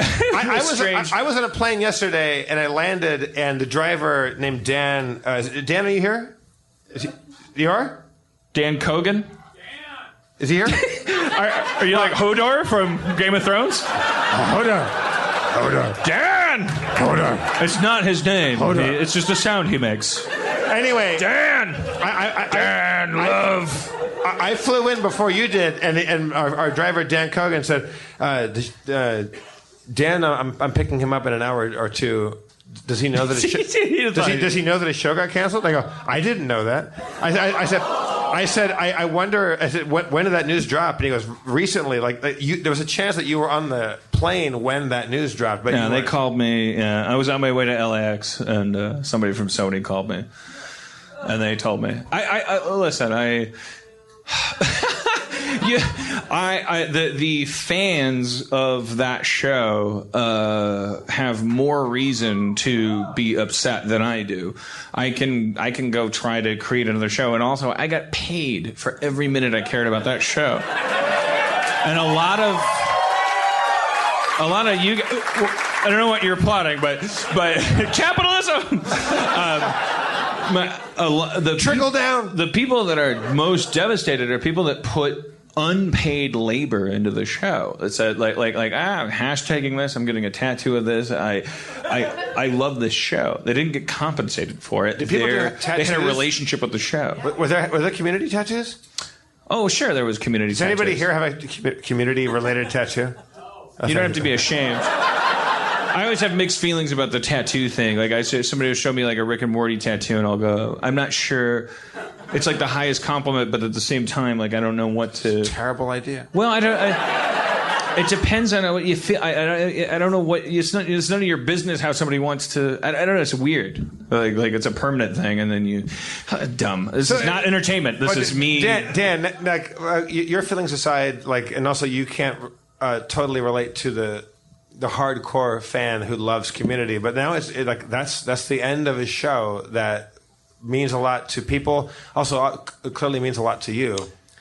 I was on a plane yesterday, and I landed, and the driver named Dan. Dan, are you here? You are? Dan Kogan? Is he here? Are you like Hodor from Game of Thrones? Hodor. Dan! Hodor. It's not his name. It's just a sound he makes. Anyway. Dan! Dan, love. I flew in before you did, and our driver, Dan Kogan, said, Dan, I'm picking him up in an hour or two. Does he know that does he know that his show got canceled? I go, I didn't know that. I said, I wonder. I said, when did that news drop? And he goes, recently. Like there was a chance that you were on the plane when that news dropped. But yeah, they called me. I was on my way to LAX, and somebody from Sony called me, and they told me. Listen. The fans of that show have more reason to be upset than I do. I can go try to create another show, and also I got paid for every minute I cared about that show. And a lot of you, I don't know what you're plotting, but capitalism. The trickle down. The people that are most devastated are people that put unpaid labor into the show. It said I'm hashtagging this. I'm getting a tattoo of this. I love this show. They didn't get compensated for it. They had a relationship with the show. Were there community tattoos? Oh, sure, there was community. Does anybody here have a community related tattoo? You don't have to be ashamed. I always have mixed feelings about the tattoo thing. Like somebody will show me like a Rick and Morty tattoo, and I'll go, I'm not sure. It's like the highest compliment, but at the same time, like I don't know what to. Terrible idea. Well, it depends on what you feel. I don't know what. It's none of your business how somebody wants to. I don't know. It's weird. Like it's a permanent thing, and then you dumb. This is not entertainment. This is me. Dan, like your feelings aside, like, and also you can't totally relate to the hardcore fan who loves Community, but now it's like that's the end of his show that means a lot to people. Also, it clearly means a lot to you.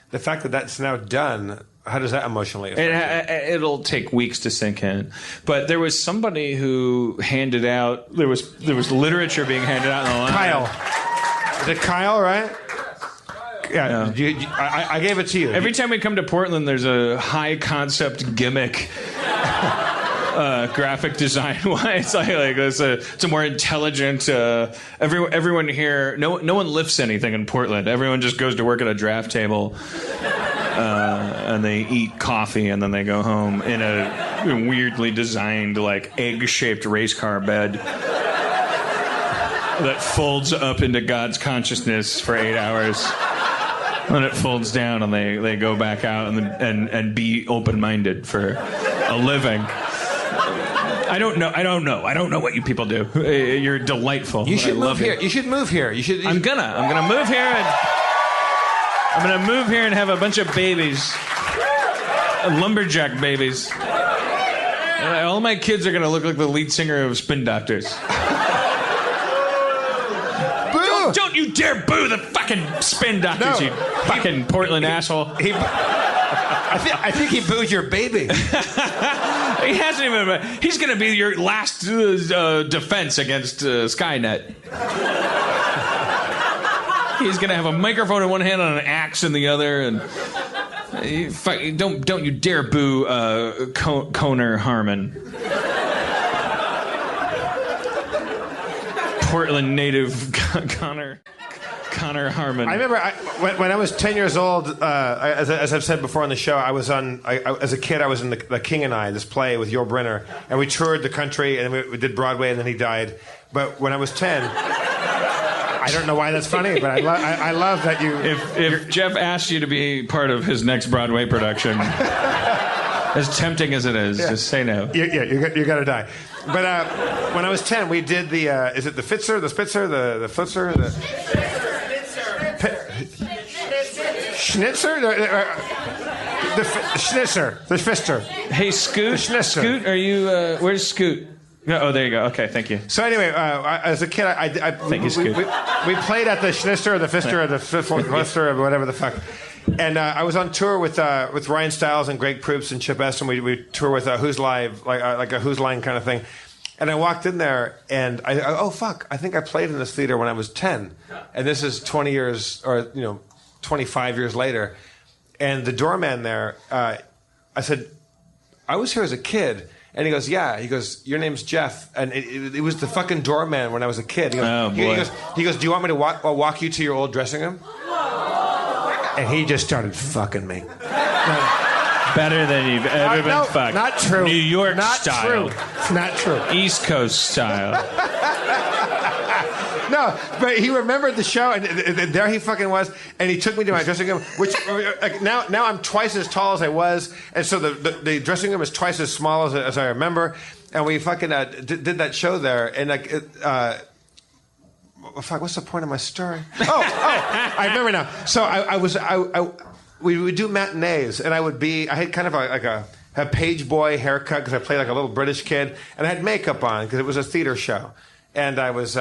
The fact that that's now done, how does that emotionally affect you? It'll take weeks to sink in. But there was somebody who handed out. There was literature being handed out in the line. Kyle, is it Kyle? Right? Yeah, I gave it to you. Every time we come to Portland, there's a high concept gimmick. Graphic design wise, it's a more intelligent. Everyone here, no one lifts anything in Portland. Everyone just goes to work at a draft table, and they eat coffee, and then they go home in a weirdly designed, like egg-shaped race car bed that folds up into God's consciousness for 8 hours. Then it folds down, and they go back out and be open-minded for a living. I don't know what you people do. You're delightful. You should move here. You should move here. I'm gonna move here, and I'm gonna move here and have a bunch of babies, lumberjack babies. All my kids are gonna look like the lead singer of Spin Doctors. Boo! Don't you dare boo the fucking Spin Doctors, you fucking Portland asshole. I think he booed your baby. He hasn't even. He's going to be your last defense against Skynet. He's going to have a microphone in one hand and an axe in the other, and don't you dare boo Conor Harmon, Portland native Conor Harmon. I remember when I was 10 years old, as I've said before on the show, I was as a kid, I was in The King and I, this play with Yul Brynner, and we toured the country, and we did Broadway, and then he died. But when I was 10, I don't know why that's funny, but I love that you... If Jeff asked you to be part of his next Broadway production, as tempting as it is, just say no. You got to die. But when I was 10, we did the... is it the Fitzer, the Spitzer, the Flitzer? Schnitzer? The Schnitzer. The Fister. Hey, Scoot. Scoot, are you... where's Scoot? Oh, there you go. Okay, thank you. So anyway, as a kid, thank you, Scoot. We played at the Schnitzer or the Fister or the Flister or whatever the fuck. And I was on tour with Ryan Stiles and Greg Proops and Chip Eston. We tour with Who's Live, like a Who's Line kind of thing. And I walked in there, and oh fuck, I think I played in this theater when I was 10, and this is 20 years or 25 years later. And the doorman there, I said, I was here as a kid. And he goes, yeah. He goes, your name's Jeff. And it was the fucking doorman when I was a kid. He goes, oh, boy. He goes, do you want me to walk you to your old dressing room? And he just started fucking me. Better than you've ever been fucked. Not true. New York not style. True. It's not true. East Coast style. No, but he remembered the show, and there he fucking was, and he took me to my dressing room, which now I'm twice as tall as I was, and so the dressing room is twice as small as I remember, and we fucking did that show there, and fuck, what's the point of my story? Oh, I remember now. So we would do matinees, and I had kind of a page boy haircut because I played like a little British kid, and I had makeup on because it was a theater show, and I was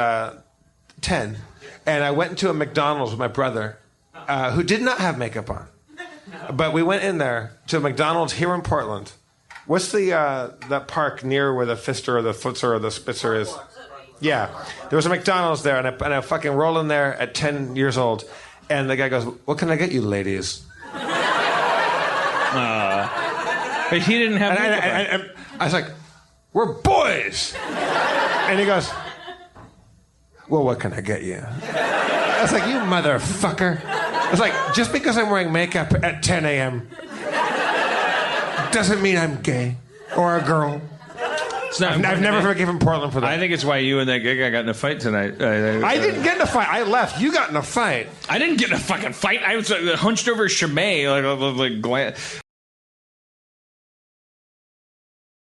10, and I went into a McDonald's with my brother, who did not have makeup on, but we went in there to a McDonald's here in Portland. What's that park near where the Pfister or the Flitzer or the Spitzer is? Yeah, there was a McDonald's there, and I fucking roll in there at 10 years old, and the guy goes, "What can I get you, ladies?" But he didn't have makeup on. I was like, "We're boys," and he goes, "Well, what can I get you?" I was like, "You motherfucker." I was like, just because I'm wearing makeup at 10 a.m. doesn't mean I'm gay or a girl. I've never forgiven Portland for that. I think it's why you and that gay guy got in a fight tonight. I didn't get in a fight. I left. You got in a fight. I didn't get in a fucking fight. I was hunched over Chimay, like